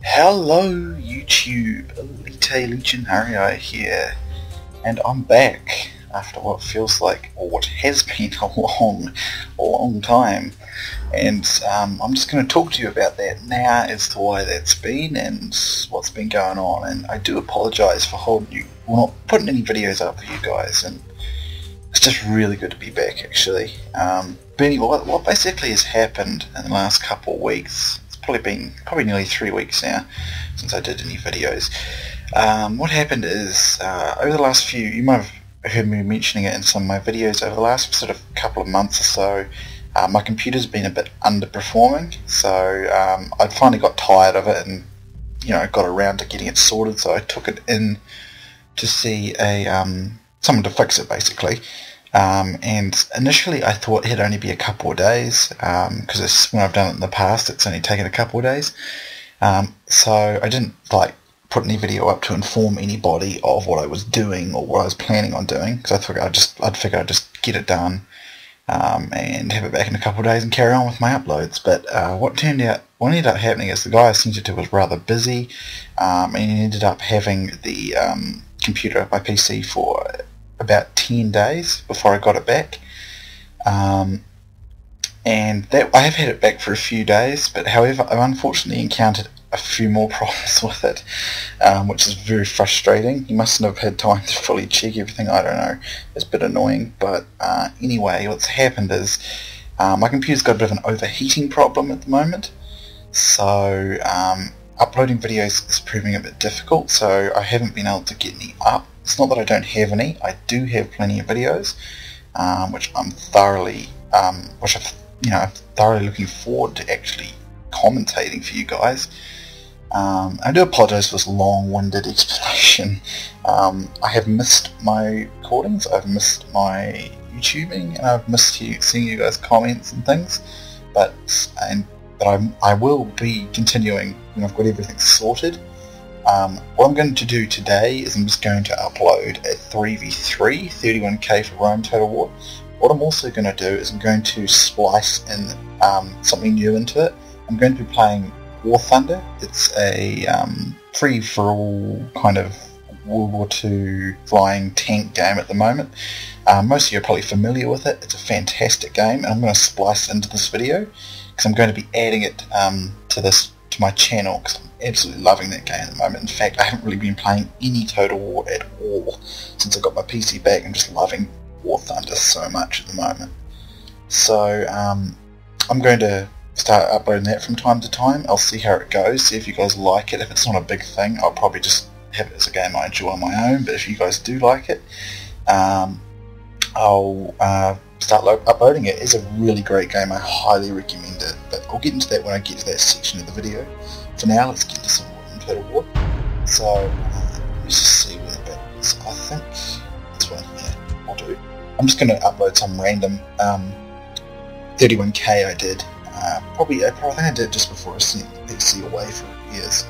Hello YouTube, Elita Legionarii here, and I'm back after what feels like, or what has been a long time, and I'm just going to talk to you about that now as to why that's been and what's been going on. And I do apologise for not putting any videos up for you guys, and it's just really good to be back actually. But anyway, what basically has happened in the last couple of weeks, it's probably been nearly 3 weeks now since I did any videos. What happened is, over the last few, you might have heard me mentioning it in some of my videos, over the last sort of couple of months or so, my computer's been a bit underperforming, so I'd finally got tired of it and got around to getting it sorted, so I took it in to see someone to fix it basically. And initially I thought it'd only be a couple of days, because when I've done it in the past it's only taken a couple of days. So I didn't put any video up to inform anybody of what I was doing or what I was planning on doing, because I figured I'd just get it done and have it back in a couple of days and carry on with my uploads. But what ended up happening is the guy I sent it to was rather busy, and he ended up having the computer, my PC, for about 10 days before I got it back. And that I have had it back for a few days, but however I've unfortunately encountered a few more problems with it, which is very frustrating. You mustn't have had time to fully check everything, I don't know, it's a bit annoying. But anyway, what's happened is my computer's got a bit of an overheating problem at the moment, so uploading videos is proving a bit difficult, so I haven't been able to get any up. It's not that I don't have any, I do have plenty of videos, which I'm thoroughly looking forward to actually commentating for you guys. I do apologise for this long-winded explanation. I have missed my recordings, I've missed my YouTubing, and I've missed seeing you guys' comments and things, but I will be continuing when I've got everything sorted. What I'm going to do today is I'm just going to upload a 3v3 31k for Rome Total War. What I'm also going to do is I'm going to splice in something new into it. I'm going to be playing War Thunder. It's a free-for-all kind of World War II flying tank game at the moment. Most of you are probably familiar with it. It's a fantastic game, and I'm going to splice into this video because I'm going to be adding it to my channel, because I'm absolutely loving that game at the moment. In fact, I haven't really been playing any Total War at all since I got my PC back. I'm just loving War Thunder so much at the moment. So I'm going to start uploading that from time to time. I'll see how it goes, see if you guys like it. If it's not a big thing, I'll probably just have it as a game I enjoy on my own, but if you guys do like it, I'll start uploading it. It's a really great game, I highly recommend it, but I'll get into that when I get to that section of the video. For now, let's get to some more Total War. So, let me just see where the battle is. I think this one here will do. I'm just going to upload some random 31k I did. I think I did it just before I sent the PC away for years.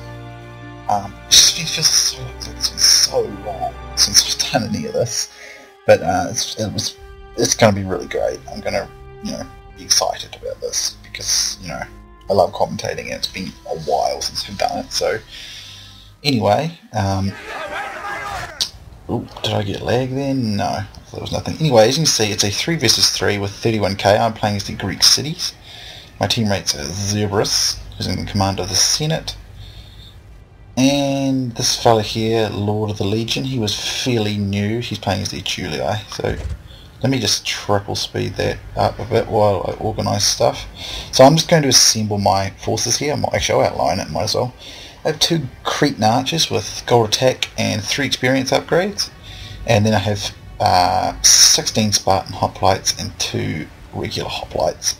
It feels like it's been so long since I've done any of this, but it's going to be really great. I'm going to be excited about this because I love commentating, and it's been a while since I've done it. So anyway, did I get lag then? No, there was nothing. Anyway, as you can see, it's a 3 versus 3 with 31k. I'm playing as the Greek cities. My teammates are Zerberus, who's in command of the Senate, and this fella here, Lord of the Legion. He was fairly new. He's playing as the Julii. So let me just triple speed that up a bit while I organise stuff. So I'm just going to assemble my forces here. Actually, I'll outline it, might as well. I have 2 Cretan archers with gold attack and 3 experience upgrades, and then I have 16 Spartan hoplites and 2 regular hoplites.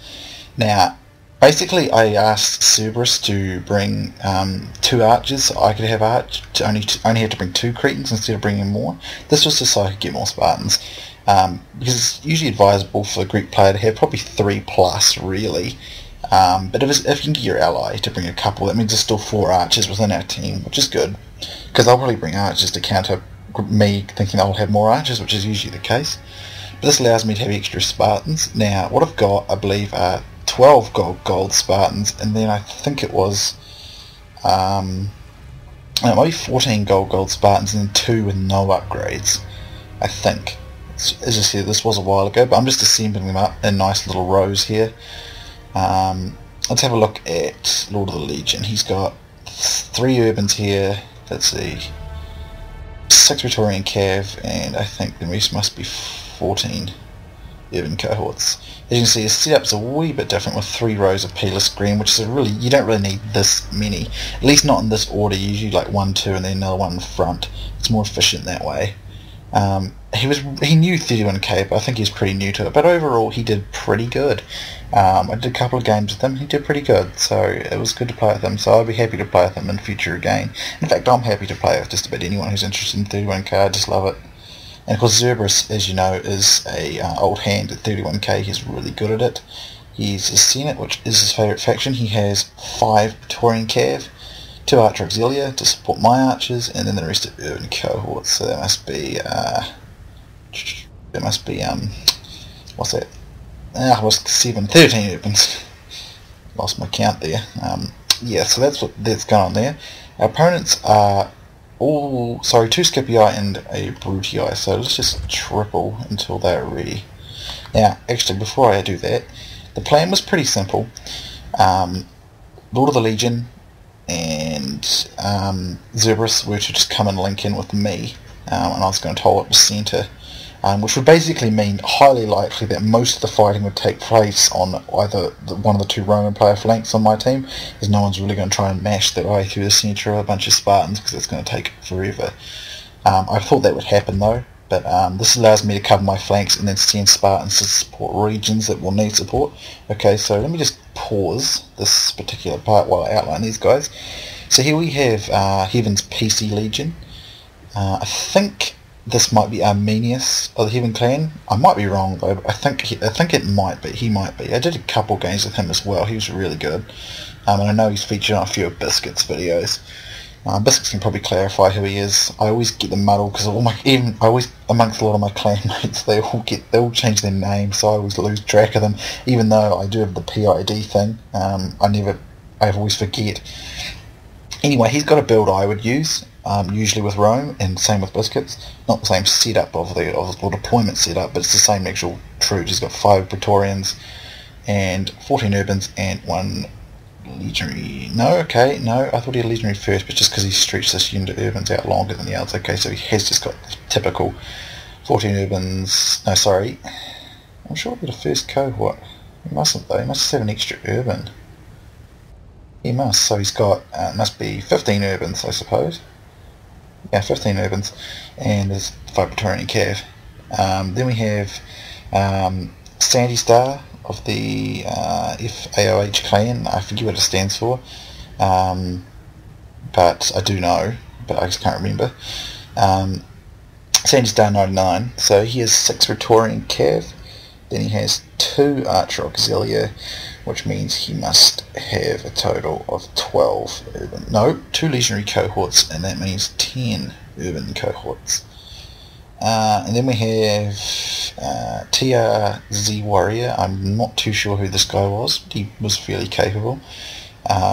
Now, basically, I asked Cerberus to bring 2 archers, so I could have only had to bring 2 Cretans instead of bringing more. This was just so I could get more Spartans, because it's usually advisable for a Greek player to have probably 3 plus, really. But if you can get your ally to bring a couple, that means there's still 4 archers within our team, which is good, because I'll probably bring archers to counter me thinking I'll have more archers, which is usually the case. But this allows me to have extra Spartans. Now, what I've got, I believe, are 12 gold Spartans, and then I think it was it might be 14 gold Spartans and then 2 with no upgrades, I think. As I said, this was a while ago, but I'm just assembling them up in nice little rows here. Let's have a look at Lord of the Legion. He's got 3 urbans here, let's see, 6 Praetorian Cav, and I think the rest must be 14 urban cohorts. As you can see, his setup's a wee bit different with 3 rows of peerless green, which is you don't really need this many, at least not in this order. Usually like 1, 2 and then another one in front. It's more efficient that way. He knew 31k, but I think he's pretty new to it, but overall he did pretty good. I did a couple of games with him, he did pretty good, so it was good to play with him, so I'd be happy to play with him in future again. In fact, I'm happy to play with just about anyone who's interested in 31k, I just love it. And of course Zerberus, as you know, is a old hand at 31k, he's really good at it. He's a Senate, which is his favourite faction. He has 5 Praetorian Cav, 2 Archer Auxilia to support my archers, and then the rest of urban cohorts. So that must be what's that? Was 13 urbans. Lost my count there. Yeah, so that's going on there. Our opponents are 2 Scipii and a Brutii, so let's just triple until they're ready. Now, actually, before I do that, the plan was pretty simple. Lord of the Legion and Zerberus were to just come and link in with me, and I was going to hold up the centre, which would basically mean highly likely that most of the fighting would take place on either one of the 2 Roman player flanks on my team, as no one's really going to try and mash their way through the centre of a bunch of Spartans, because it's going to take forever. I thought that would happen though, but this allows me to cover my flanks and then send Spartans to support regions that will need support. Okay, so let me just pause this particular part while I outline these guys. So here we have Heaven's PCLegion. I think this might be Arminius of the Heaven Clan. I might be wrong though, but I think it might be. He might be. I did a couple games with him as well. He was really good. And I know he's featured on a few of Biscuit's videos. Biscuits can probably clarify who he is. I always get them muddled because amongst a lot of my clanmates, they all change their names, so I always lose track of them. Even though I do have the PID thing, I always forget. Anyway, he's got a build I would use, usually with Rome, and same with Biscuits. Not the same setup of the deployment setup, but it's the same actual troops. He's got 5 Praetorians and 14 urbans and 1 legionary. No, I thought he had legionary first, but just because he stretched this unit of urbans out longer than the others. Okay, so he has just got the typical 14 urbans. No, sorry, I'm sure he'll be the first cohort. He mustn't though. He must have an extra urban. He must. So he's got must be 15 urbans, I suppose. Yeah, 15 urbans, and there's 5 Praetorian Cav. Then we have Sandy Star of the FAOH clan. I forget what it stands for, but I do know, but I just can't remember. Sandy Star 99, so he has 6 Praetorian Cav, then he has 2 Archer Auxilia, which means he must have a total of 12 urban, no, 2 legionary cohorts, and that means 10 urban cohorts. And then we have TRZ Warrior. I'm not too sure who this guy was. He was fairly capable.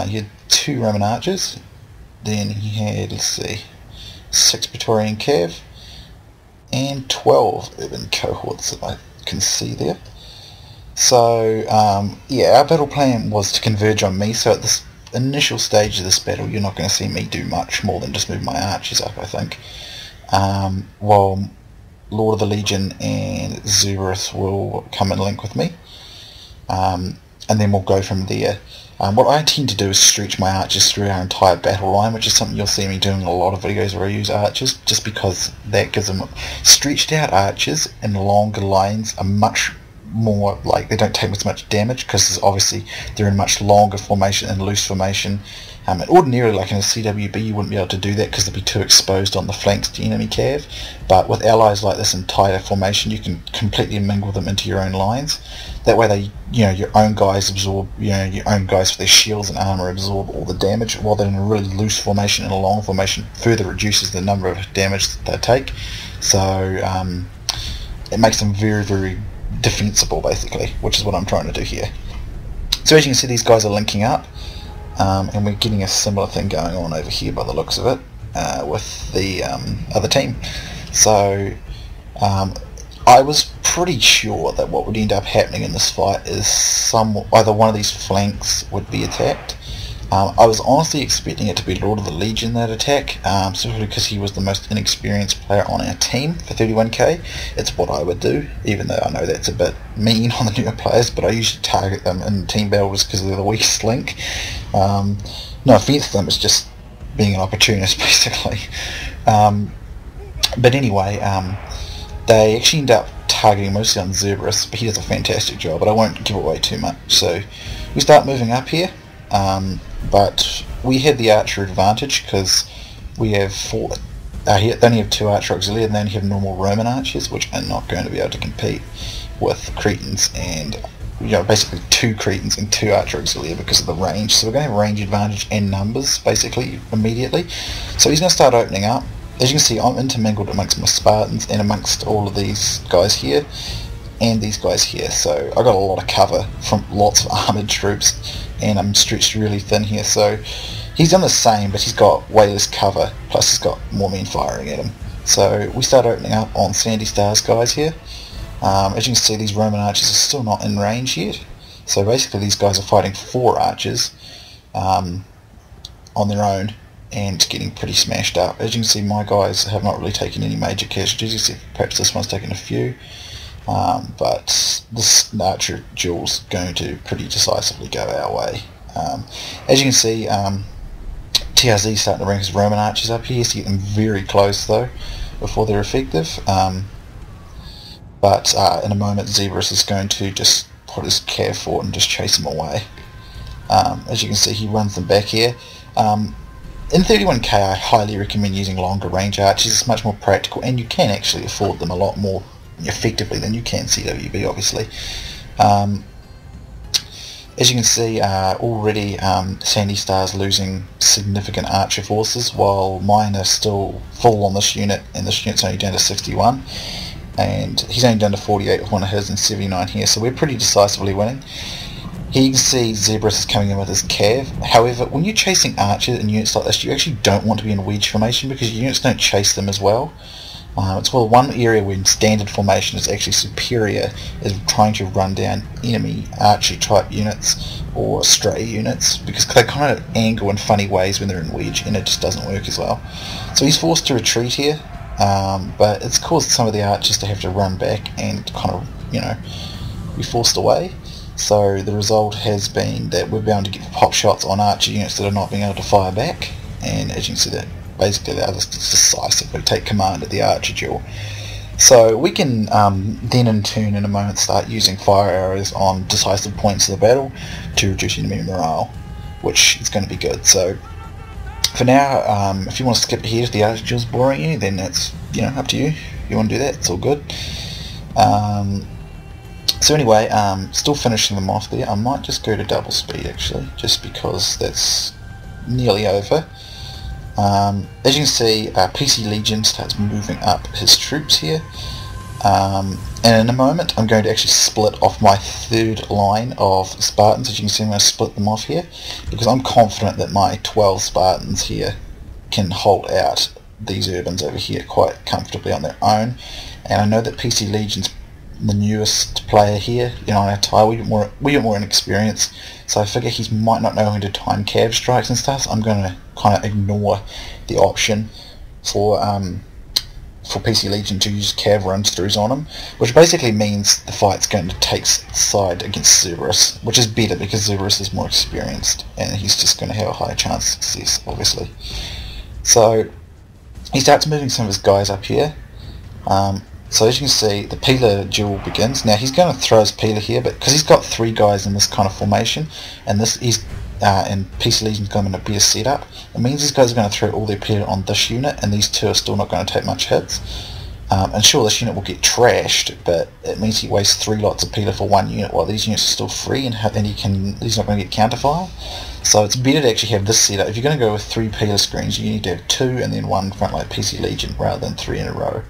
He had 2 Roman archers. Then he had, let's see, 6 Praetorian Cav and 12 urban cohorts that I can see there. So yeah, our battle plan was to converge on me. So at this initial stage of this battle, you're not going to see me do much more than just move my archers up, I think. While Lord of the Legion and Zerberus will come and link with me, and then we'll go from there. What I tend to do is stretch my archers through our entire battle line, which is something you'll see me doing in a lot of videos where I use archers, just because that gives them stretched out archers in longer lines are much more, like, they don't take as much damage because obviously they're in much longer formation and loose formation. And ordinarily, like in a CWB, you wouldn't be able to do that because they'd be too exposed on the flanks to enemy cav. But with allies like this in tighter formation, you can completely mingle them into your own lines. That way, they, your own guys absorb, your own guys with their shields and armor absorb all the damage, while they're in a really loose formation and a long formation further reduces the number of damage that they take. So it makes them very, very defensible, basically, which is what I'm trying to do here. So as you can see, these guys are linking up. and we're getting a similar thing going on over here by the looks of it with the other team. So I was pretty sure that what would end up happening in this fight is either one of these flanks would be attacked. I was honestly expecting it to be Lord of the Legion that attack, simply because he was the most inexperienced player on our team for 31k. It's what I would do, even though I know that's a bit mean on the newer players, but I usually target them in team battles because they're the weakest link. No offence to them, it's just being an opportunist basically. But anyway, they actually end up targeting mostly on Zerberus, but he does a fantastic job, but I won't give away too much. So we start moving up here. But we have the archer advantage because we have they only have 2 archer auxiliary, and they only have normal Roman archers, which are not going to be able to compete with Cretans, and basically 2 Cretans and 2 archer auxiliary because of the range. So we're going to have range advantage and numbers basically immediately. So he's going to start opening up. As you can see, I'm intermingled amongst my Spartans and amongst all of these guys here and these guys here, so I got a lot of cover from lots of armoured troops, and I'm stretched really thin here. So he's done the same, but he's got way less cover, plus he's got more men firing at him. So we start opening up on Sandy Star's guys here. As you can see, these Roman archers are still not in range yet, so basically these guys are fighting 4 archers on their own and getting pretty smashed up. As you can see, my guys have not really taken any major casualties, except perhaps this one's taken a few. But this archer duel's going to pretty decisively go our way. As you can see, TRZ starting to bring his Roman archers up here, so get them very close though before they're effective. But in a moment, Zerberus is going to just put his cav fort and just chase them away. As you can see, he runs them back here. In 31k, I highly recommend using longer range archers. It's much more practical, and you can actually afford them a lot more effectively than you can CWB, obviously. As you can see, already Sandy Star's losing significant archer forces, while mine are still full on this unit, and this unit's only down to 61, and he's only down to 48 with one of his and 79 here, so we're pretty decisively winning. Here you can see Zerberus is coming in with his cav. However, when you're chasing archers in units like this, you actually don't want to be in wedge formation because your units don't chase them as well. It's one area where standard formation is actually superior is trying to run down enemy archery type units or stray units, because they kind of angle in funny ways when they're in wedge, and it just doesn't work as well. So he's forced to retreat here, but it's caused some of the archers to have to run back and kind of, be forced away. So the result has been that we're bound to get pop shots on archer units that are not being able to fire back, and as you can see, that basically the others decisively take command of the archer duel. So we can then in turn in a moment start using fire arrows on decisive points of the battle to reduce enemy morale, which is going to be good. So for now, if you want to skip ahead if the archer duel's boring you, then that's up to you. If you want to do that, it's all good. So anyway, still finishing them off there. I might just go to double speed actually, just because that's nearly over. As you can see, PC Legion starts moving up his troops here, and in a moment I'm going to actually split off my 3rd line of Spartans. As you can see, I'm going to split them off here because I'm confident that my 12 Spartans here can hold out these urbans over here quite comfortably on their own, and I know that PC Legion's the newest player here, on our tile. We get more inexperienced, so I figure he might not know how to time cav strikes and stuff, so I'm going to kind of ignore the option for PC Legion to use cav runs throughs on him, which basically means the fight's going to take side against Zerberus, which is better because Zerberus is more experienced and he's just going to have a higher chance of success, obviously. So he starts moving some of his guys up here. So as you can see, the Peeler duel begins. Now he's going to throw his Peeler here, but because he's got 3 guys in this kind of formation, and and PC Legion's going to be a setup, it means these guys are going to throw all their Peeler on this unit, and these 2 are still not going to take much hits. And sure, this unit will get trashed, but it means he wastes 3 lots of Peeler for 1 unit, while these units are still free, and he's not going to get counterfire. So it's better to actually have this setup. If you're going to go with 3 Peeler screens, you need to have 2 and then 1 front like PC Legion rather than 3 in a row.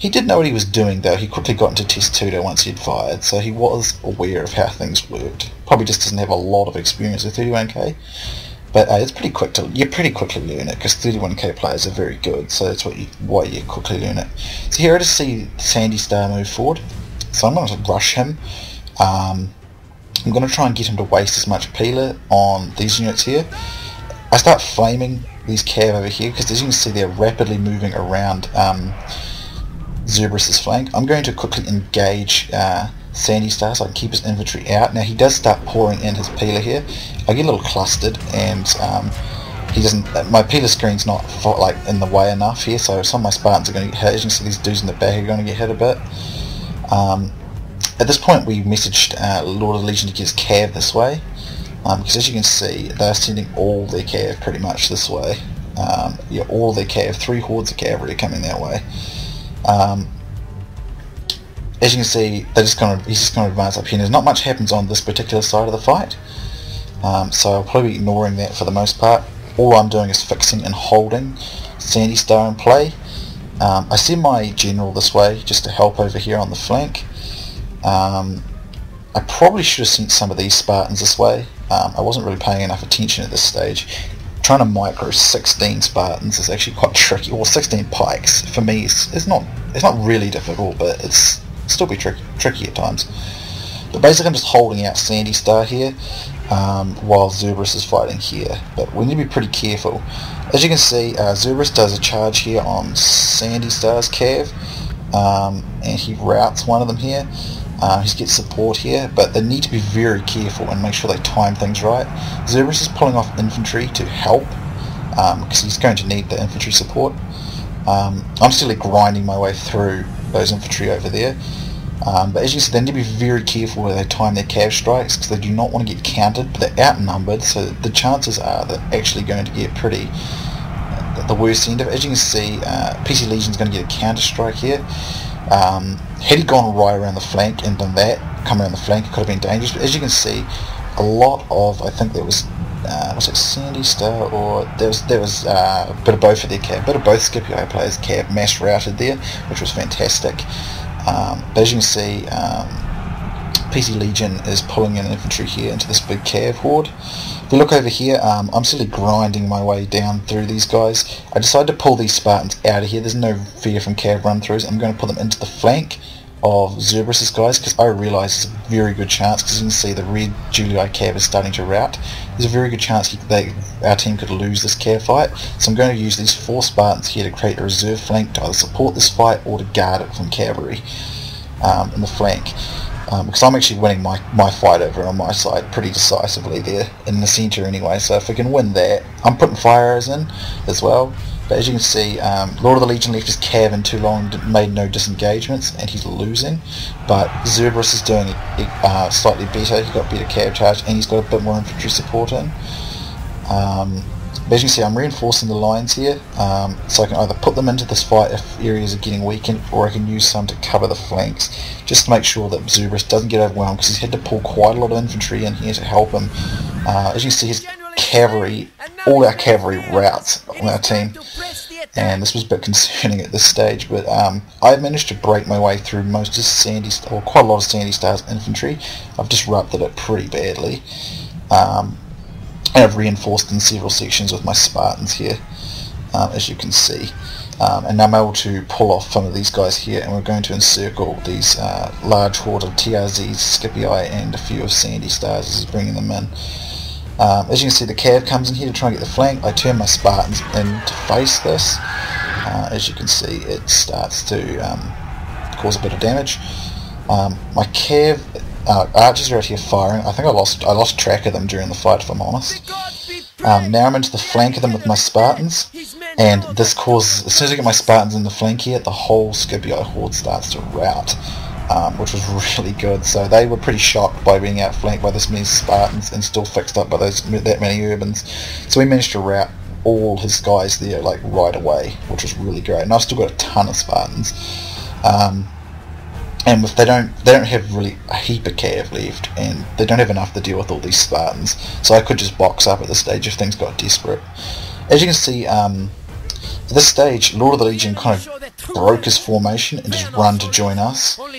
He did know what he was doing though. He quickly got into Testudo once he'd fired, so he was aware of how things worked. Probably just doesn't have a lot of experience with 31k, but it's pretty quick to you pretty quickly learn it because 31k players are very good, so that's why you quickly learn it. So here I just see Sandy Star move forward, so I'm going to rush him. I'm going to try and get him to waste as much peeler on these units here. I start flaming these cav over here because as you can see they're rapidly moving around Zerberus' flank. I'm going to quickly engage Sandy Star so I can keep his infantry out. Now he does start pouring in his peeler here. I get a little clustered and he doesn't. My peeler screen's not in the way enough here, so some of my Spartans are going to get hit. As you can see, these dudes in the back are going to get hit a bit. At this point we messaged Lord of the Legion to get his cav this way, because as you can see they're sending all their cav pretty much this way. Yeah, all their cav, 3 hordes of cavalry coming that way. As you can see, he's just going to advance up here, and there's not much happens on this particular side of the fight, so I'll probably be ignoring that for the most part. All I'm doing is fixing and holding Sandy Star in play. I send my general this way just to help over here on the flank. I probably should have sent some of these Spartans this way. I wasn't really paying enough attention at this stage. Trying to micro 16 Spartans is actually quite tricky, or 16 pikes for me it's not really difficult, but it's still be tricky at times. But basically I'm just holding out Sandy Star here while Zerberus is fighting here, but we need to be pretty careful. As you can see, Zerberus does a charge here on Sandy Star's cav, and he routs one of them here. He gets support here, but they need to be very careful and make sure they time things right. Zerberus is pulling off infantry to help, because he's going to need the infantry support. I'm still grinding my way through those infantry over there, but as you see, they need to be very careful where they time their cav strikes, because they do not want to get countered, but they're outnumbered, so the chances are they're actually going to get pretty the worst end of it. As you can see, PCLegion is going to get a counter strike here. Had he gone right around the flank and done that, come around the flank, it could have been dangerous, but as you can see, a lot of, I think there was it Sandy Star, or there was a bit of both of their cav, a bit of both Scipii players' cav mass routed there, which was fantastic. But as you can see, PCLegion is pulling in infantry here into this big cav horde. If we look over here, I'm simply grinding my way down through these guys. I decided to pull these Spartans out of here. There's no fear from cav run-throughs. I'm going to put them into the flank of Zerberus' guys, because I realise there's a very good chance, because you can see the red Julii cav is starting to rout. There's a very good chance our team could lose this cav fight, so I'm going to use these 4 Spartans here to create a reserve flank to either support this fight or to guard it from cavalry in the flank. Because I'm actually winning my fight over on my side pretty decisively there, in the centre anyway, so if we can win that, I'm putting fire arrows in as well. But as you can see, Lord of the Legion left his cav in too long, made no disengagements, and he's losing. But Zerberus is doing it slightly better. He got better cav charge, and he's got a bit more infantry support in. But as you can see, I'm reinforcing the lines here, so I can either put them into this fight if areas are getting weakened, or I can use some to cover the flanks, just to make sure that Zerberus doesn't get overwhelmed, because he's had to pull quite a lot of infantry in here to help him. As you can see, his cavalry, all our cavalry routes on our team, and this was a bit concerning at this stage, but I managed to break my way through most of Sandy, or quite a lot of Sandy Star's infantry. I've disrupted it pretty badly, and I've reinforced in several sections with my Spartans here, as you can see. And I'm able to pull off some of these guys here, and we're going to encircle these large horde of TRZ, Scipii, and a few of Sandy Stars as he's bringing them in. As you can see, the cav comes in here to try and get the flank. I turn my Spartans in to face this. As you can see, it starts to cause a bit of damage. My cav archers are out here firing. I think I lost track of them during the fight, if I'm honest. Now I'm into the flank of them with my Spartans, and this causes, as soon as I get my Spartans in the flank here, the whole Scipii horde starts to rout, which was really good. So they were pretty shocked by being outflanked by this many Spartans and still fixed up by that many urbans. So we managed to rout all his guys there like right away, which was really great. And I've still got a ton of Spartans. And if they don't have really a heap of cav left, and they don't have enough to deal with all these Spartans, so I could just box up at this stage if things got desperate. As you can see, at this stage, Lord of the Legion kind of broke his formation and just run to join us. But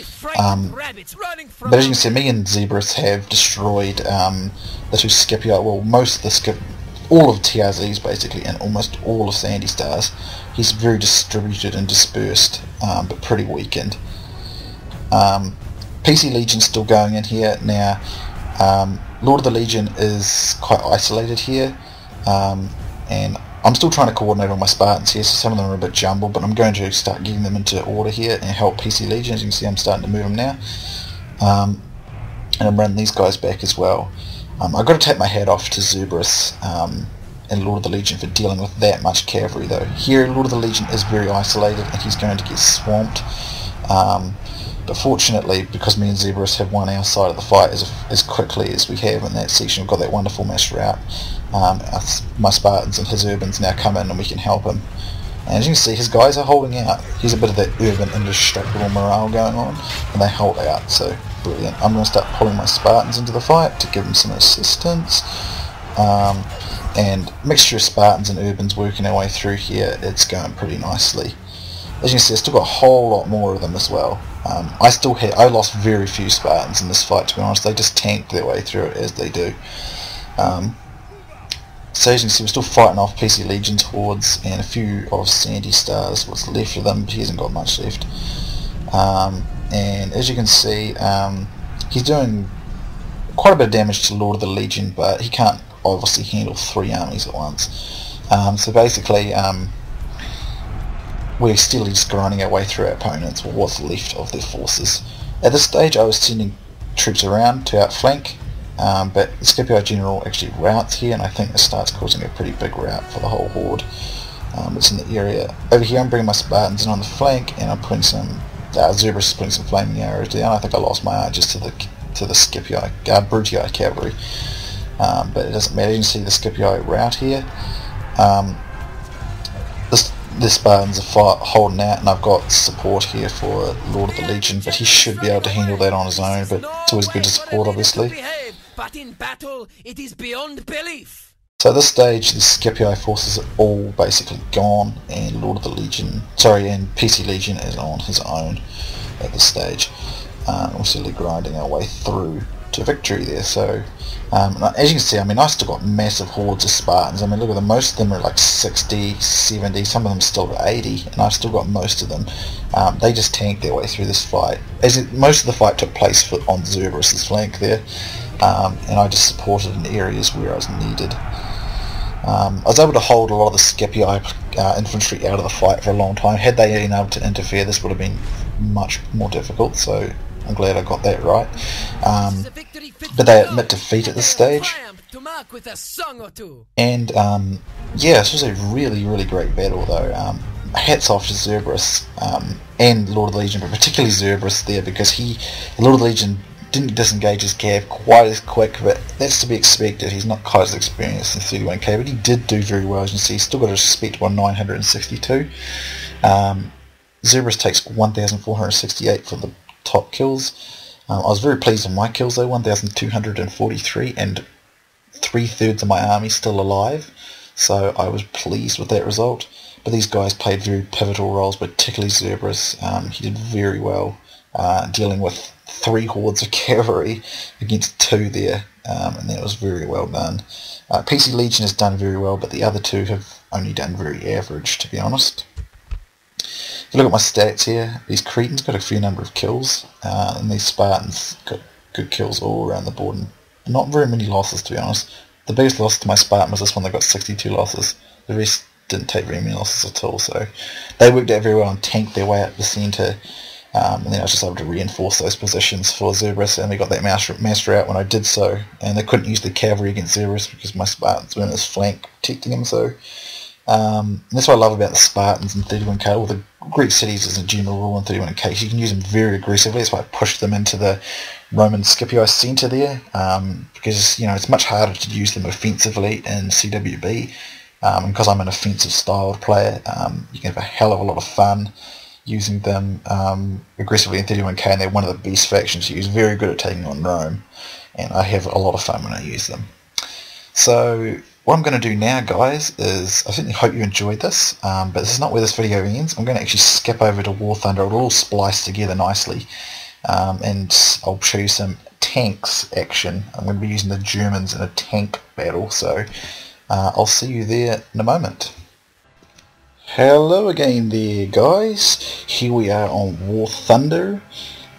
as you can see, me and Zerberus have destroyed the two Scipii, well, most of the all of TRZs basically, and almost all of Sandy Stars. He's very distributed and dispersed, but pretty weakened. PC Legion's still going in here now. Lord of the Legion is quite isolated here, and I'm still trying to coordinate all my Spartans here, so some of them are a bit jumbled, but I'm going to start getting them into order here and help PC Legion. As you can see, I'm starting to move them now, and I'm running these guys back as well. I've got to take my hat off to Zerberus and Lord of the Legion for dealing with that much cavalry though. Here Lord of the Legion is very isolated and he's going to get swamped, but fortunately, because me and Zerberus have won our side of the fight as quickly as we have in that section, we've got that wonderful mass route. My Spartans and his Urbans now come in and we can help him. And as you can see, his guys are holding out. He's a bit of that urban indestructible morale going on, and they hold out, so brilliant. I'm going to start pulling my Spartans into the fight to give them some assistance. And mixture of Spartans and Urbans working our way through here, it's going pretty nicely. As you can see, I've still got a whole lot more of them as well. I lost very few Spartans in this fight, to be honest. They just tanked their way through it as they do. So as you can see, we're still fighting off PC Legion's hordes, and a few of Sandy Stars, what's left of them, but he hasn't got much left. And as you can see, he's doing quite a bit of damage to Lord of the Legion, but he can't obviously handle 3 armies at once. So basically, we're steadily just grinding our way through our opponents, or what's left of their forces. At this stage, I was sending troops around to outflank, but the Scipii General actually routes here, and I think this starts causing a pretty big rout for the whole horde that's in the area. Over here I'm bringing my Spartans in on the flank, and I'm putting some Zerberus is putting some flaming arrows down. I think I lost my archers to the Scipii-Brutii cavalry, but it doesn't matter. You can see the Scipii route here. The Spartans are holding out, and I've got support here for Lord of the Legion, but he should be able to handle that on his own, but it's always good to support, obviously. But in battle, it is beyond belief. So at this stage, the Scipii forces are all basically gone, and and PC Legion is on his own at this stage. We're slowly grinding our way through to victory there. So as you can see, I mean, I still got massive hordes of Spartans. I mean, look at them, most of them are like 60, 70, some of them still at 80, and I've still got most of them. They just tanked their way through this fight. Most of the fight took place on Zerberus' flank there, and I just supported in areas where I was needed. I was able to hold a lot of the Scipii infantry out of the fight for a long time. Had they been able to interfere, this would have been much more difficult, so I'm glad I got that right. But they admit defeat at this stage. And yeah, this was a really, really great battle though. Hats off to Zerberus and Lord of the Legion, but particularly Zerberus there, because the Lord of the Legion didn't disengage his cav quite as quick, but that's to be expected. He's not quite as experienced in 31k, but he did do very well. As you can see, he's still got a respectable 962. Zerberus takes 1,468 for the top kills. I was very pleased with my kills though, 1,243, and 3/3 of my army still alive, so I was pleased with that result. But these guys played very pivotal roles, particularly Zerberus. He did very well dealing with 3 hordes of cavalry against 2 there, and that was very well done. PC Legion has done very well, but the other 2 have only done very average, to be honest. If you look at my stats here, these Cretans got a fair number of kills, and these Spartans got good kills all around the board, and not very many losses, to be honest. The biggest loss to my Spartan was this one. They got 62 losses. The rest didn't take very many losses at all, so they worked out very well and tanked their way up the centre. And then I was just able to reinforce those positions for Zerberus, and we got that mass rout when I did so, and they couldn't use the cavalry against Zerberus because my Spartans were in his flank protecting him. So that's what I love about the Spartans in 31k, or the Greek cities as a general rule in 31k. So you can use them very aggressively. That's why I pushed them into the Roman Scipii centre there, because it's much harder to use them offensively in CWB, and because I'm an offensive styled player, you can have a hell of a lot of fun using them aggressively in 31k, and they're one of the best factions to use, very good at taking on Rome, and I have a lot of fun when I use them. So What I'm going to do now, guys, is I certainly hope you enjoyed this, but this is not where this video ends. I'm going to actually skip over to War Thunder. It'll all splice together nicely, and I'll show you some tanks action. I'm going to be using the Germans in a tank battle, so I'll see you there in a moment. Hello again there, guys. Here we are on War Thunder,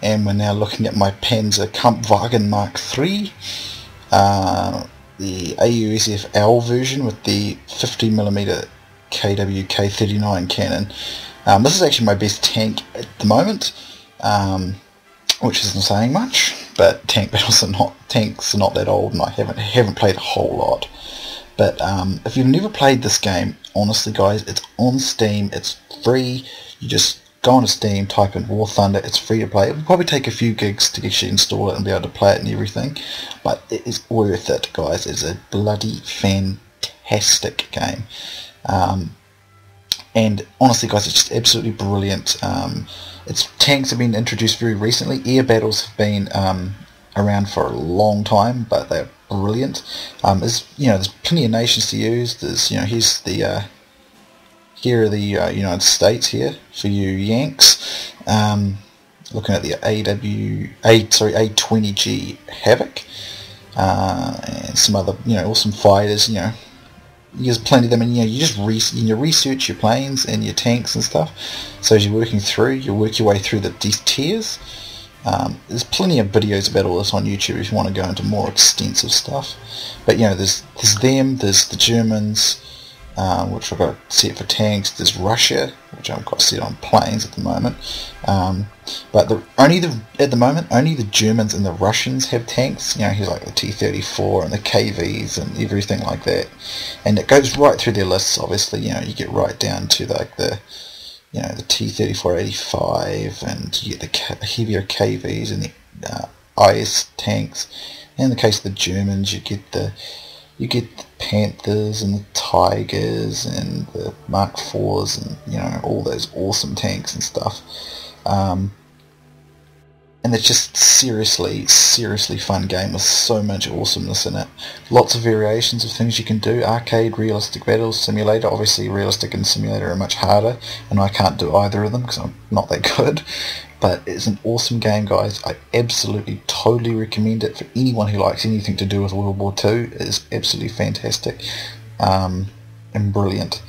and we're now looking at my Panzer Kampfwagen Mark III. The AUSF-L version with the 50mm KW K39 cannon. This is actually my best tank at the moment, which isn't saying much, but tanks are not that old, and I haven't played a whole lot. But if you've never played this game, honestly guys, it's on Steam, it's free. You just go onto Steam, type in War Thunder, it's free to play. It will probably take a few gigs to actually install it and be able to play it and everything, but it is worth it, guys. It's a bloody fantastic game. And honestly guys, it's just absolutely brilliant. Tanks have been introduced very recently. Air battles have been around for a long time, but they're brilliant. There's plenty of nations to use. There's here are the United States here for you Yanks. Looking at the A20G Havoc, and some other awesome fighters. There's plenty of them, and you just research your planes and your tanks and stuff. So as you're working through, you work your way through these tiers. There's plenty of videos about all this on YouTube if you want to go into more extensive stuff. But there's the Germans, which I've got set for tanks. There's Russia, which I've got set on planes at the moment. But only the Germans and the Russians have tanks. Here's like the T-34 and the KVs and everything like that. And it goes right through their lists. Obviously, you get right down to like the T-34-85, and you get the heavier KVs and the IS tanks. And in the case of the Germans, you get the Panthers and the Tigers and the Mark IVs and all those awesome tanks and stuff. And it's just seriously fun game with so much awesomeness in it. Lots of variations of things you can do. Arcade, realistic battles, simulator. Obviously realistic and simulator are much harder, and I can't do either of them because I'm not that good. But it's an awesome game, guys. I absolutely, totally recommend it for anyone who likes anything to do with World War II. It is absolutely fantastic and brilliant.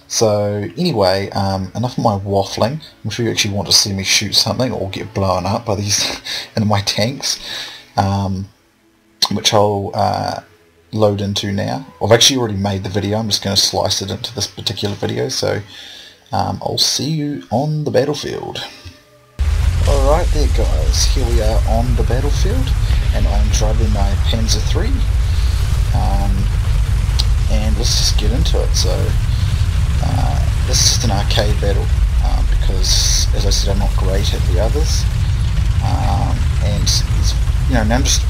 So anyway, enough of my waffling. I'm sure you actually want to see me shoot something or get blown up by these in my tanks, which I'll load into now. I've actually already made the video. I'm just going to slice it into this particular video. So I'll see you on the battlefield. Alright there guys, here we are on the battlefield, and I'm driving my Panzer III, and let's just get into it. So this is just an arcade battle, because as I said, I'm not great at the others, and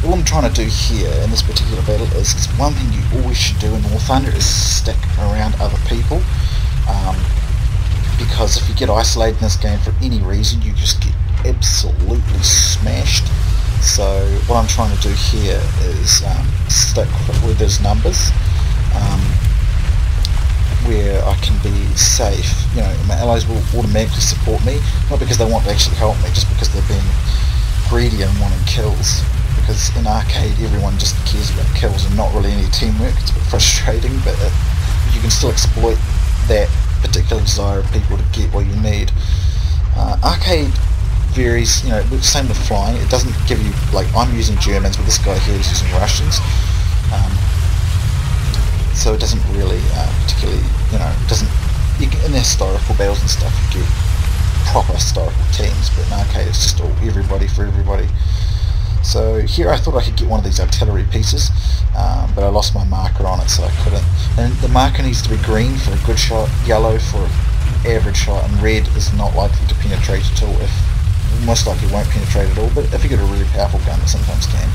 all I'm trying to do here in this particular battle is one thing you always should do in War Thunder is stick around other people, because if you get isolated in this game for any reason, you just get absolutely smashed. So what I'm trying to do here is stick where there's numbers, where I can be safe. My allies will automatically support me, not because they want to actually help me, just because they're being greedy and wanting kills. Because in arcade everyone just cares about kills and not really any teamwork. It's a bit frustrating, but you can still exploit that particular desire of people to get what you need. Arcade varies, same with flying. It doesn't give you, like, I'm using Germans, but this guy here is using Russians. So it doesn't really particularly, in the historical battles and stuff you get proper historical teams, but in arcade it's just all everybody for everybody. So here I thought I could get one of these artillery pieces, but I lost my marker on it, so I couldn't. And the marker needs to be green for a good shot, yellow for an average shot, and red is not likely to penetrate at all. Most likely won't penetrate at all, but if you get a really powerful gun, it sometimes can.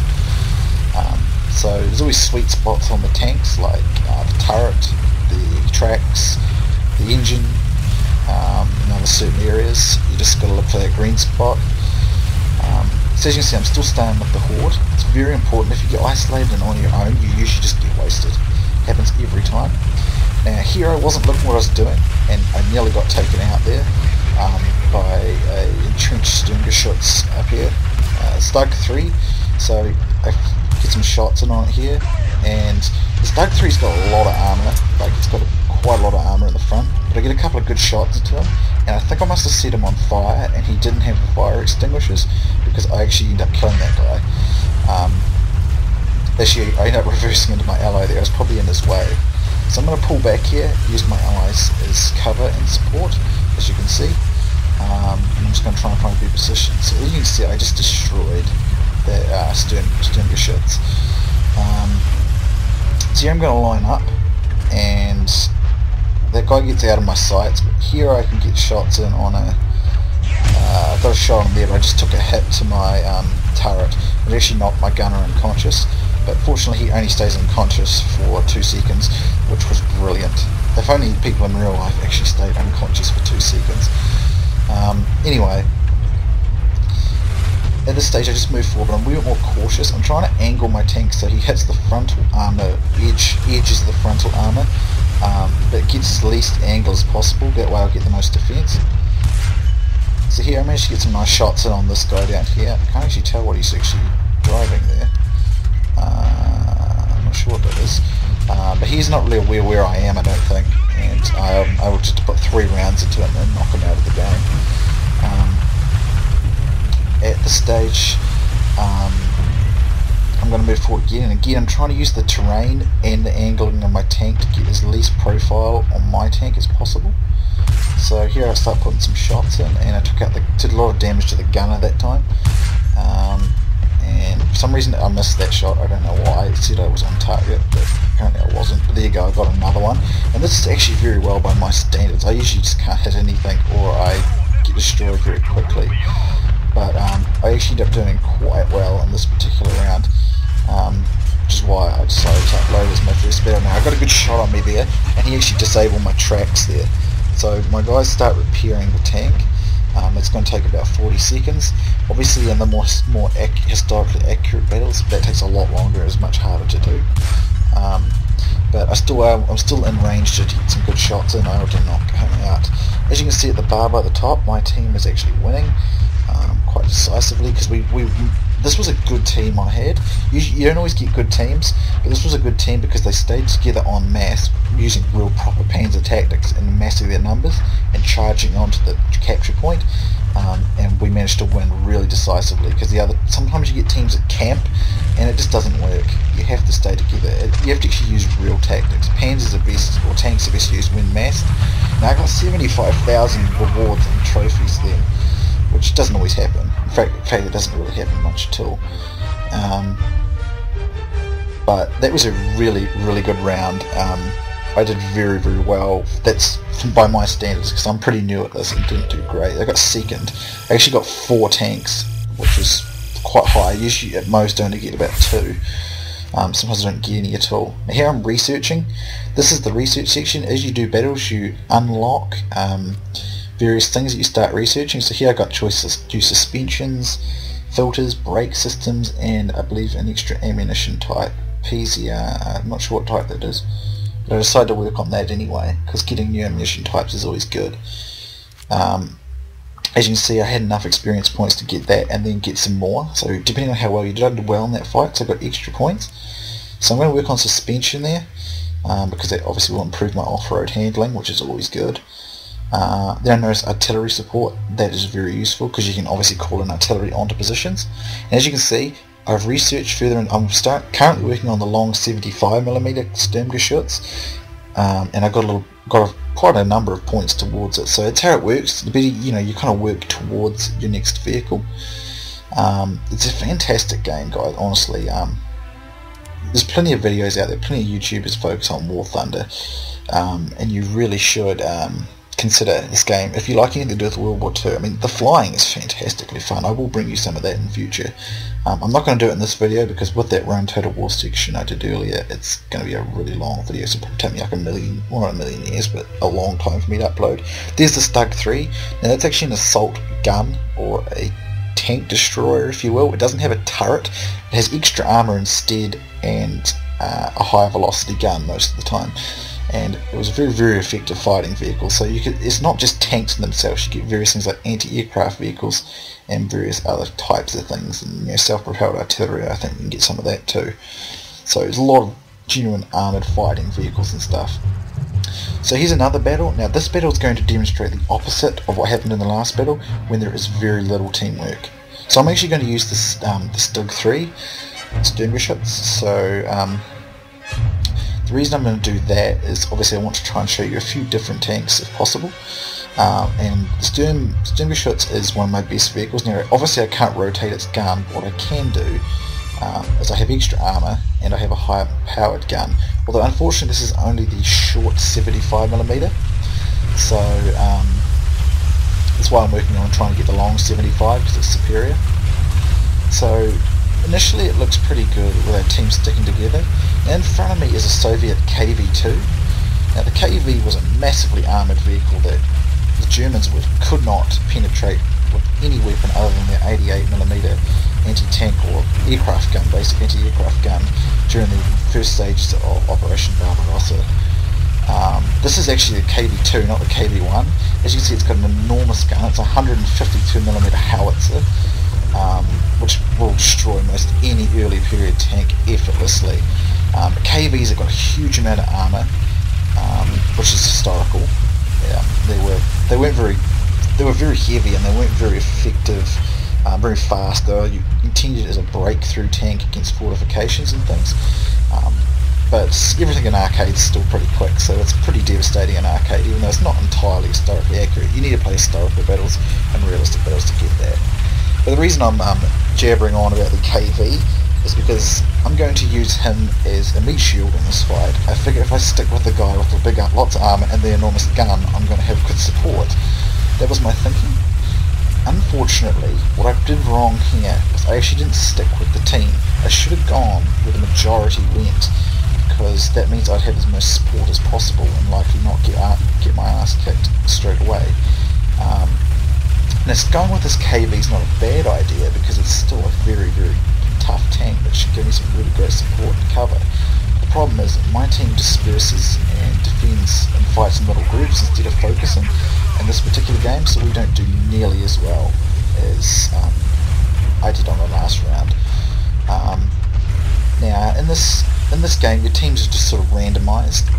So there's always sweet spots on the tanks, like the turret, the tracks, the engine, in other certain areas. You just got to look for that green spot. So as you can see, I'm still staying with the horde. It's very important. If you get isolated and on your own, you usually just get wasted. Happens every time. Now here I wasn't looking what I was doing, and I nearly got taken out there by a entrenched Sturmgeschütz up here. Stug 3, so I get some shots in on it here, and the Stug 3's got a lot of armour, like it's got quite a lot of armour in the front, but I get a couple of good shots into him, and I think I must have set him on fire, and he didn't have the fire extinguishers, because I actually ended up killing that guy. Actually, I ended up reversing into my ally there. I was probably in his way. So I'm going to pull back here, use my allies as cover and support, as you can see. And I'm just going to try and find a good position. So as you can see, I just destroyed the Sturmgeschütz. So here I'm going to line up, and that guy gets out of my sights, but here I can get shots in on a... I got a shot on there, but I just took a hit to my turret. It actually knocked my gunner unconscious, but fortunately he only stays unconscious for 2 seconds, which was brilliant. If only people in real life actually stayed unconscious for 2 seconds. Anyway, at this stage I just move forward, but I'm a bit more cautious. I'm trying to angle my tank so he hits the frontal armour, edges of the frontal armour, but gets as least angle as possible. That way I'll get the most defence. So here I managed to get some nice shots in on this guy down here. I can't actually tell what he's actually driving there. I'm not sure what that is. But he's not really aware where I am, I don't think. And I will just put 3 rounds into him and knock him out of the game. At this stage, I'm going to move forward again. And again, I'm trying to use the terrain and the angling of my tank to get as least profile on my tank as possible. So here I start putting some shots in, and I did a lot of damage to the gunner that time. And for some reason I missed that shot. I don't know why. It said I was on target, but apparently I wasn't. But there you go, I got another one. And this is actually very well by my standards. I usually just can't hit anything, or I get destroyed very quickly. But I actually ended up doing quite well in this particular round, which is why I decided to upload as my first battle. Now I got a good shot on me there, and he actually disabled my tracks there. So my guys start repairing the tank. It's going to take about 40 seconds. Obviously in the more historically accurate battles that takes a lot longer, it's much harder to do. But I'm still in range to get some good shots in. I ought to knock him out. As you can see at the bar by the top, my team is actually winning quite decisively, because this was a good team I had. You don't always get good teams, but this was a good team because they stayed together en masse, using real proper panzer tactics and massing their numbers and charging onto the capture point, and we managed to win really decisively, because sometimes you get teams that camp and it just doesn't work. You have to stay together. You have to actually use real tactics. Panzers are best, or tanks are best used when massed. Now I got 75,000 rewards and trophies then, which doesn't always happen. In fact, it doesn't really happen much at all. But that was a really, really good round. I did very, very well. That's by my standards, because I'm pretty new at this and didn't do great. I got second. I actually got 4 tanks, which is quite high. Usually at most I only get about 2. Sometimes I don't get any at all. Now here I'm researching. This is the research section. As you do battles, you unlock various things that you start researching. So here I got choices to do suspensions, filters, brake systems, and I believe an extra ammunition type. PCR, I'm not sure what type that is, but I decided to work on that anyway, because getting new ammunition types is always good. As you can see, I had enough experience points to get that and then get some more. So depending on how well you did, I did well in that fight, so I got extra points. So I'm going to work on suspension there, because that obviously will improve my off-road handling, which is always good. Then I noticed artillery support. That is very useful, because you can obviously call in artillery onto positions. And as you can see, I've researched further, and I'm currently working on the long 75mm Sturmgeschütz, and I got quite a number of points towards it. So that's how it works. The better, you kind of work towards your next vehicle. It's a fantastic game, guys. Honestly, there's plenty of videos out there, plenty of YouTubers focus on War Thunder, and you really should consider this game if you like anything to do with World War II. I mean, the flying is fantastically fun. I will bring you some of that in the future. I'm not going to do it in this video, because with that Rome Total War section I did earlier, it's going to be a really long video, so it'll probably take me like well, not a million years, but a long time for me to upload. There's the Stug 3. Now that's actually an assault gun, or a tank destroyer if you will. It doesn't have a turret. It has extra armor instead, and a higher velocity gun most of the time, and it was a very, very effective fighting vehicle. So it's not just tanks in themselves, you get various things like anti-aircraft vehicles and various other types of things, and self-propelled artillery, I think you can get some of that too. So there's a lot of genuine armoured fighting vehicles and stuff. So here's another battle. Now this battle is going to demonstrate the opposite of what happened in the last battle, when there is very little teamwork. So I'm actually going to use this the Stig 3 Sturmgeschütz. So the reason I'm going to do that is obviously I want to try and show you a few different tanks if possible. And the Sturmgeschütz is one of my best vehicles. Now obviously I can't rotate its gun, but what I can do is I have extra armour and I have a higher powered gun. Although unfortunately this is only the short 75mm, so that's why I'm working on trying to get the long 75 because it's superior. So initially it looks pretty good with our team sticking together. And in front of me is a Soviet KV-2. Now the KV was a massively armoured vehicle that the Germans could not penetrate with any weapon other than their 88mm anti-tank or aircraft gun, basic anti-aircraft gun, during the first stages of Operation Barbarossa. This is actually the KV-2, not the KV-1. As you can see, it's got an enormous gun. It's a 152mm howitzer, which will destroy most any early period tank effortlessly. KVs have got a huge amount of armour, which is historical. They were very heavy and they weren't very effective, very fast. They were intended as a breakthrough tank against fortifications and things. But everything in arcade is still pretty quick, so it's pretty devastating in arcade, even though it's not entirely historically accurate. You need to play historical battles and realistic battles to get that. But the reason I'm jabbering on about the KV is because I'm going to use him as a meat shield in this fight. I figure if I stick with the guy with the big, lots of armour and the enormous gun, I'm going to have good support. That was my thinking. Unfortunately, what I did wrong here was I actually didn't stick with the team. I should have gone where the majority went, because that means I'd have as much support as possible and likely not get my ass kicked straight away. Now going with this KV is not a bad idea because it's still a very, very tough tank that should give me some really great support and cover. The problem is that my team disperses and defends and fights in little groups instead of focusing in this particular game, so we don't do nearly as well as I did on the last round. Now in this game your teams are just sort of randomised.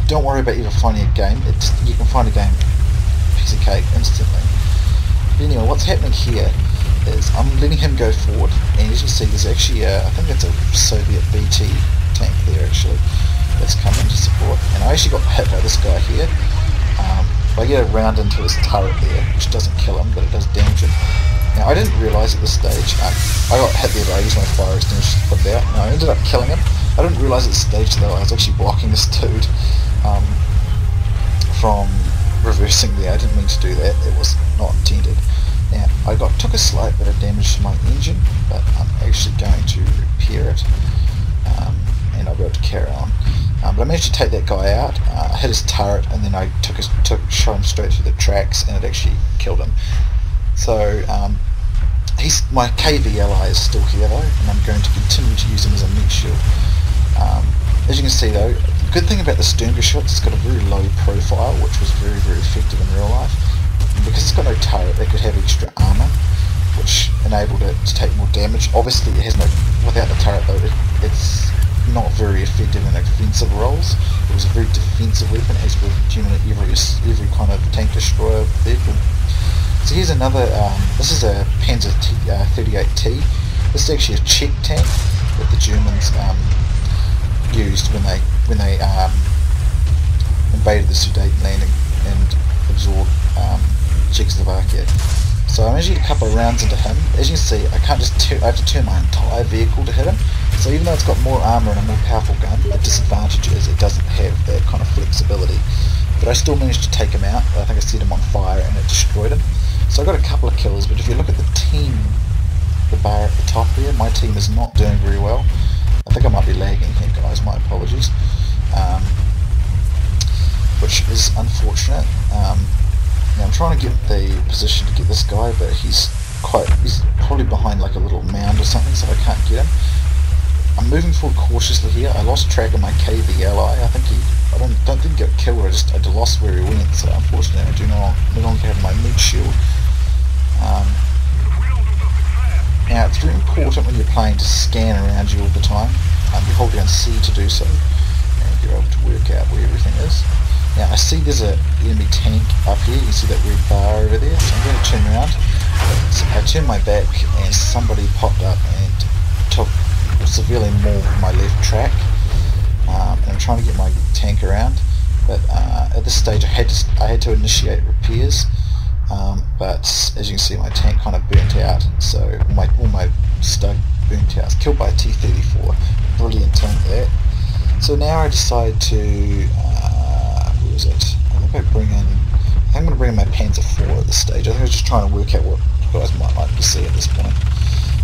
Don't worry about even finding a game, you can find a game piece of cake instantly. But anyway, what's happening here is I'm letting him go forward, and as you see there's actually I think it's a Soviet BT tank there actually that's come in to support, and I actually got hit by this guy here. I get a round into his turret there, which doesn't kill him but it does damage him. Now I didn't realise at this stage, I got hit there but I used my fire extinguisher to put it out, and I ended up killing him. I didn't realise at this stage though I was actually blocking this dude from reversing there. I didn't mean to do that, it was not intended. Now I took a slight bit of damage to my engine, but I'm actually going to repair it and I'll be able to carry on. But I managed to take that guy out. I hit his turret and then I shot him straight through the tracks and it actually killed him. So my KV ally is still here though, and I'm going to continue to use him as a meat shield. As you can see though, the good thing about the Sturmgeschütz, it's got a very low profile, which was very, very effective in real life. And because it's got no turret, it could have extra armour, which enabled it to take more damage. Obviously it has no, without the turret though, it's not very effective in offensive roles. It was a very defensive weapon, as with generally every kind of tank destroyer vehicle. So here's another, this is a Panzer 38T. This is actually a Czech tank that the Germans used when they invaded the Sudetenland and absorbed Czechoslovakia. So I managed to get a couple of rounds into him. As you can see, I can't just I have to turn my entire vehicle to hit him. So even though it's got more armour and a more powerful gun, the disadvantage is it doesn't have that kind of flexibility. But I still managed to take him out. I think I set him on fire and it destroyed him. So I got a couple of kills, but if you look at the team, the bar at the top there, my team is not doing very well. I think I might be lagging here guys, my apologies. Which is unfortunate. Now I'm trying to get the position to get this guy, but he's probably behind like a little mound or something, so I can't get him. I'm moving forward cautiously here. I lost track of my KV ally. I think I don't think he got killed. I lost where he went. So unfortunately, I do no longer have my mid shield. Now it's very important when you're playing to scan around you all the time. You hold down C to do so, and you're able to work out where everything is. Now I see there's an enemy tank up here. You can see that red bar over there. So I'm going to turn around. So I turn my back, and somebody popped up and took severely more of my left track. And I'm trying to get my tank around, but at this stage I had to initiate repairs. But as you can see, my tank kind of burnt out, so all my stug burnt out. It's killed by a T-34. Brilliant tank that. So now I decide to where is it? I'm going to bring in my Panzer IV at this stage. I think I was just trying to work out what you guys might like to see at this point.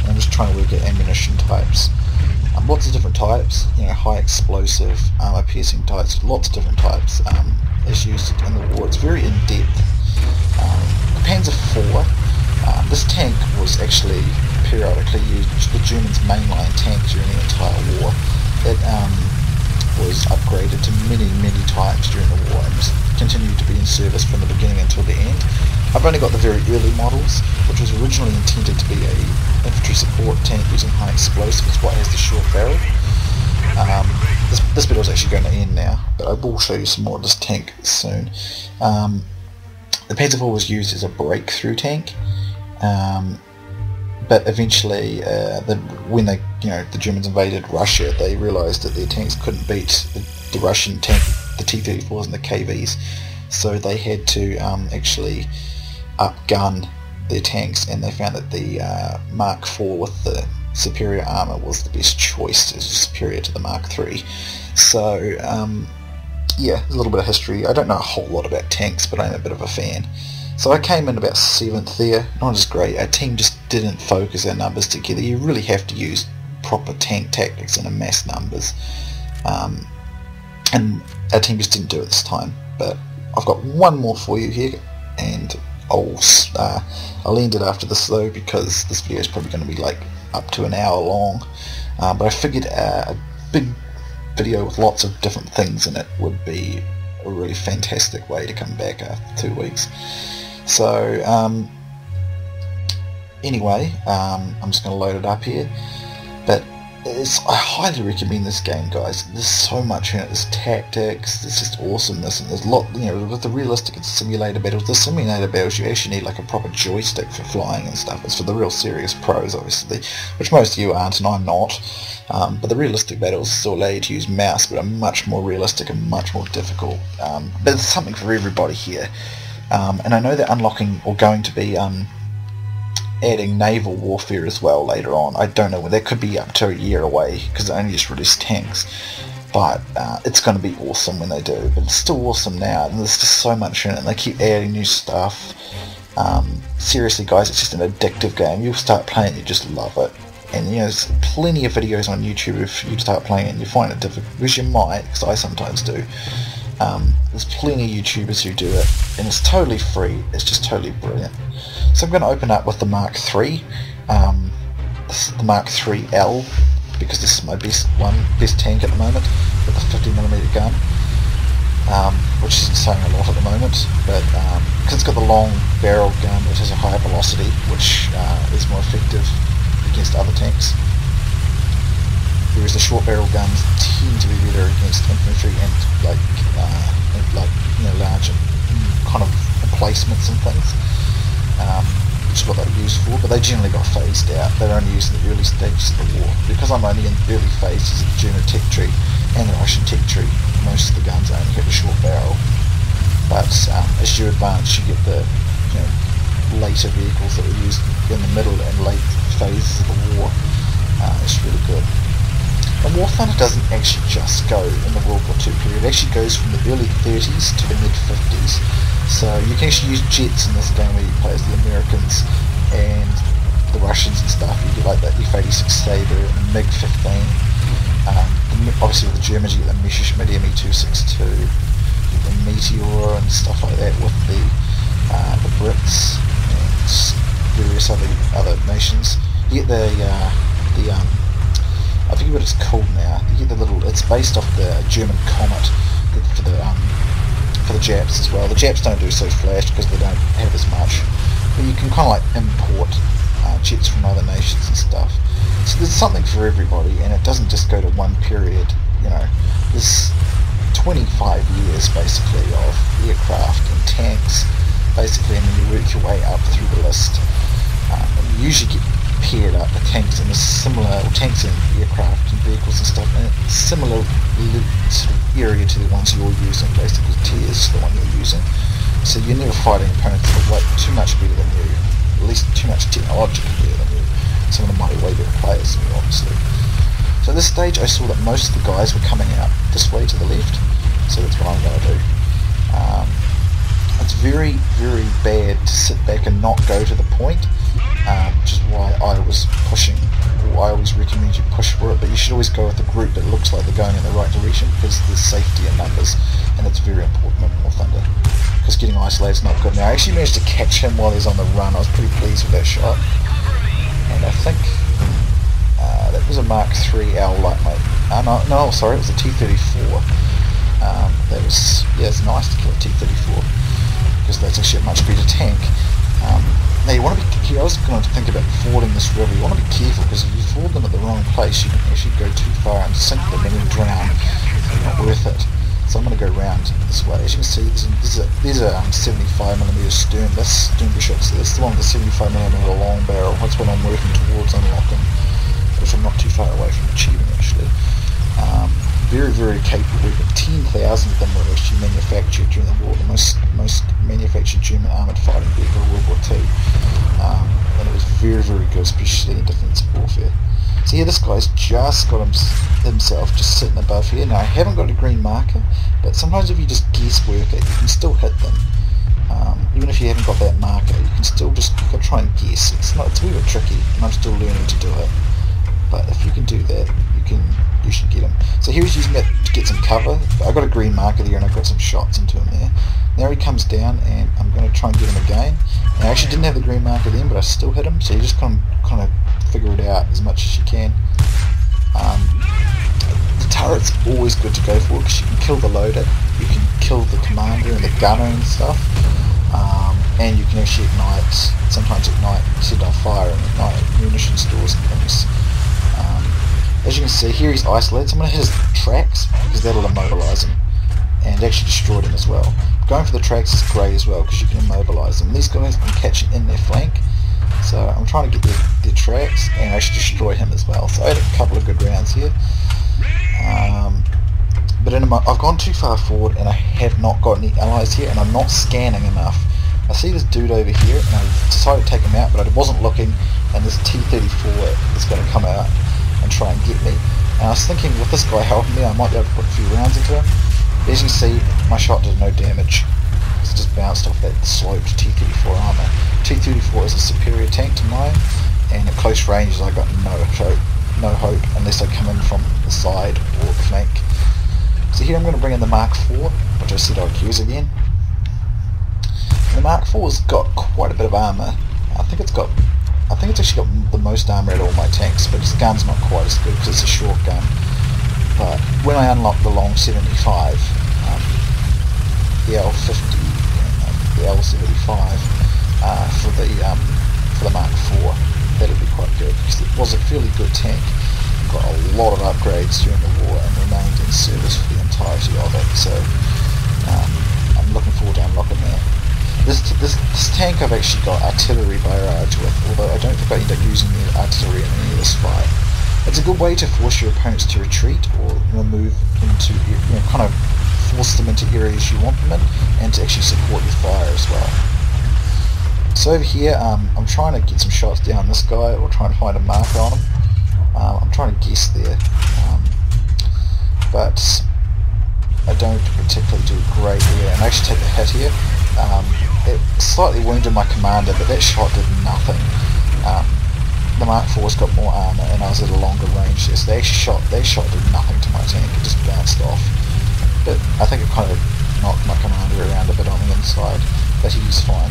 And I'm just trying to work out ammunition types. Lots of different types, high explosive, armor piercing types, lots of different types as used in the war. It's very in depth. The Panzer IV, this tank was actually periodically used, the Germans' mainline tank during the entire war. It was upgraded to many times during the war and just continued to be in service from the beginning until the end. I've only got the very early models, which was originally intended to be a infantry support tank using high explosives. It's what has the short barrel. This bit was actually going to end now, but I will show you some more of this tank soon. The Panzer IV was used as a breakthrough tank, but eventually, when the Germans invaded Russia, they realised that their tanks couldn't beat the Russian tank, the T-34s and the KVs, so they had to actually upgun their tanks, and they found that the Mark IV with the superior armour was the best choice. It was superior to the Mark III. So yeah, a little bit of history. I don't know a whole lot about tanks, but I'm a bit of a fan. So I came in about 7th there. Not as great. Our team just didn't focus our numbers together. You really have to use proper tank tactics in mass numbers. And our team just didn't do it this time. But I've got one more for you here, and I'll end it after this though, because this video is probably going to be like up to an hour long. But I figured a big video with lots of different things in it would be a really fantastic way to come back after 2 weeks. So anyway, I'm just going to load it up here, but I highly recommend this game, guys. There's so much in it. There's tactics, there's just awesomeness, and there's a lot, with the realistic and simulator battles. The simulator battles, you actually need like a proper joystick for flying and stuff. It's for the real serious pros, obviously, which most of you aren't, and I'm not. But the realistic battles still allow you to use mouse, but are much more realistic and much more difficult. But there's something for everybody here. And I know they're unlocking, or going to be adding naval warfare as well later on. I don't know when. That could be up to a year away, because they only just released tanks. But it's going to be awesome when they do. But it's still awesome now, and there's just so much in it, and they keep adding new stuff. Seriously, guys, it's just an addictive game. You'll start playing it, you just love it. And there's plenty of videos on YouTube if you start playing it and you find it difficult, which you might, because I sometimes do. There's plenty of YouTubers who do it, and it's totally free. It's just totally brilliant. So I'm going to open up with the Mark III, this is the Mark IIIL, because this is my best tank at the moment, with the 50mm gun, which isn't saying a lot at the moment, but because it's got the long barrel gun, which has a higher velocity, which is more effective against other tanks, whereas the short barrel guns tend to be better against infantry and large kind of emplacements and things, which is what they're used for. But they generally got phased out. They're only used in the early stages of the war. Because I'm only in the early phases of the German tech tree and the Russian tech tree, most of the guns only have a short barrel. But as you advance, you get the later vehicles that were used in the middle and late phases of the war. It's really good. And War Thunder doesn't actually just go in the World War II period. It actually goes from the early 30s to the mid 50s. So you can actually use jets in this game where you play as the Americans and the Russians and stuff. You get like the F-86 Sabre and MiG-15. Obviously with the Germans you get the Messerschmitt Me-262, you get the Meteor and stuff like that with the Brits and various other nations. You get the I forget what it's called now. You get the little. It's based off the German Comet for the Japs as well. The Japs don't do so flash because they don't have as much, but you can kind of like import jets from other nations and stuff. So there's something for everybody, and it doesn't just go to one period. You know, there's 25 years basically of aircraft and tanks, basically, and then you work your way up through the list. And you usually get paired up with tanks in a similar, or tanks and aircraft and vehicles and stuff, in a similar sort of area to the ones you're using, basically TRZ, the one you're using. So you're never fighting opponents that are way too much better than you, at least too much technologically better than you. Some of them might be way better players than you, obviously. So at this stage I saw that most of the guys were coming out this way to the left, so that's what I'm going to do. It's very, very bad to sit back and not go to the point, which is why I was pushing, or I always recommend you push for it, but you should always go with a group that looks like they're going in the right direction, because there's safety in numbers, and it's very important in War Thunder, because getting isolated is not good. Now I actually managed to catch him while he's on the run. I was pretty pleased with that shot, and I think that was a Mark III L lightweight. No, sorry, it was a T-34. That was, yeah, it's nice to kill a T-34, because that's actually a much better tank. Now you want to be, I was going to think about fording this river. You want to be careful, because if you ford them at the wrong place, you can actually go too far and sink them and then drown. It's not worth it. So I'm going to go around this way. As you can see, there's a 75mm stern. This stern shot. So that's the one with the 75mm long barrel. That's what I'm working towards unlocking, which I'm not too far away from achieving actually. Very, very capable weapon. 10,000 of them were actually manufactured during the war. The most manufactured German armoured fighting vehicle in World War II. And it was very, very good, especially in defensive warfare. So here this guy's just got himself just sitting above here. Now I haven't got a green marker, but sometimes if you just guesswork it, you can still hit them. Even if you haven't got that marker, you can still just try and guess. It's a wee bit tricky, and I'm still learning to do it. But if you can do that, you should get him. So he was using it to get some cover. I got a green marker there, and I got some shots into him there. Now he comes down, and I'm going to try and get him again. And I actually didn't have the green marker then, but I still hit him. So you just kind of figure it out as much as you can. The turret's always good to go for, because you can kill the loader, you can kill the commander and the gunner and stuff, and you can actually sometimes set on fire and ignite munition stores and things. As you can see here, he's isolated, so I'm going to hit his tracks, because that'll immobilise him, and actually destroy them as well. Going for the tracks is great as well, because you can immobilise them. These guys can catch in their flank, so I'm trying to get their tracks and actually destroy him as well. So I had a couple of good rounds here. But I've gone too far forward, and I have not got any allies here, and I'm not scanning enough. I see this dude over here, and I decided to take him out, but I wasn't looking, and this T-34 is going to come out and try and get me. And I was thinking, with this guy helping me, I might be able to put a few rounds into him. As you can see, my shot did no damage. It's just bounced off that sloped T-34 armour. T-34 is a superior tank to mine, and at close ranges I got no hope unless I come in from the side or the flank. So here I'm going to bring in the Mark IV, which I said I'd use again. And the Mark IV's got quite a bit of armour. I think it's actually got the most armour out of all my tanks, but its gun's not quite as good because it's a short gun. But when I unlock the long 75, the L50, the L75 for the Mark IV, that'll be quite good, because it was a fairly good tank. Got a lot of upgrades during the war and remained in service for the entirety of it. So I'm looking forward to unlocking that. This tank I've actually got artillery barrage with, although I don't think I end up using the artillery in any of this fight. It's a good way to force your opponents to retreat, or move into, kind of force them into areas you want them in, and to actually support your fire as well. So over here, I'm trying to get some shots down this guy, or trying to find a marker on him. I'm trying to guess there, but I don't particularly do great here, and I actually take a hit here. It slightly wounded my commander, but that shot did nothing. The Mark IV's got more armour, and I was at a longer range there, so that shot did nothing to my tank. It just bounced off. But I think it kind of knocked my commander around a bit on the inside, but he's fine.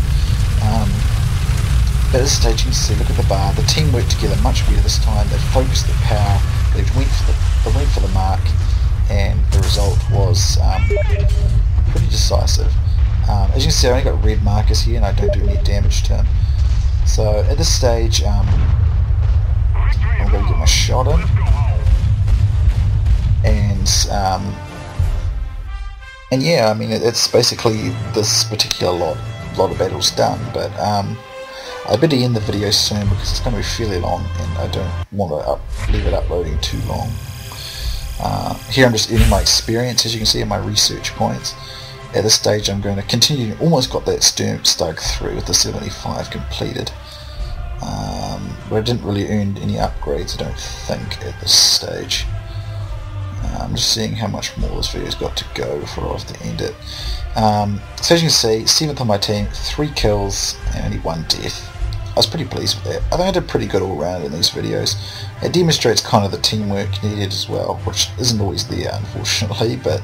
But at this stage you can see, look at the bar, the team worked together much better this time. They focused their power, They went for the mark, and the result was pretty decisive. As you can see, I only got red markers here, and I don't do any damage to him. So at this stage, I'm going to get my shot in, and yeah, I mean, it's basically this particular lot of battles done. But I better end the video soon because it's going to be fairly long, and I don't want to leave it uploading too long. Here I'm just ending my experience, as you can see, in my research points. At this stage I'm going to continue. Almost got that Sturm through with the 75 completed, but I didn't really earn any upgrades, I don't think, at this stage. I'm just seeing how much more this video's got to go before I have to end it. So as you can see, 7th on my team, 3 kills and only 1 death. I was pretty pleased with that. I think I did pretty good all round in these videos. It demonstrates kind of the teamwork needed as well, which isn't always there, unfortunately, but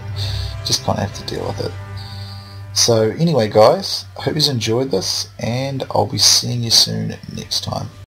just kind of have to deal with it. So anyway guys, I hope you enjoyed this, and I'll be seeing you soon next time.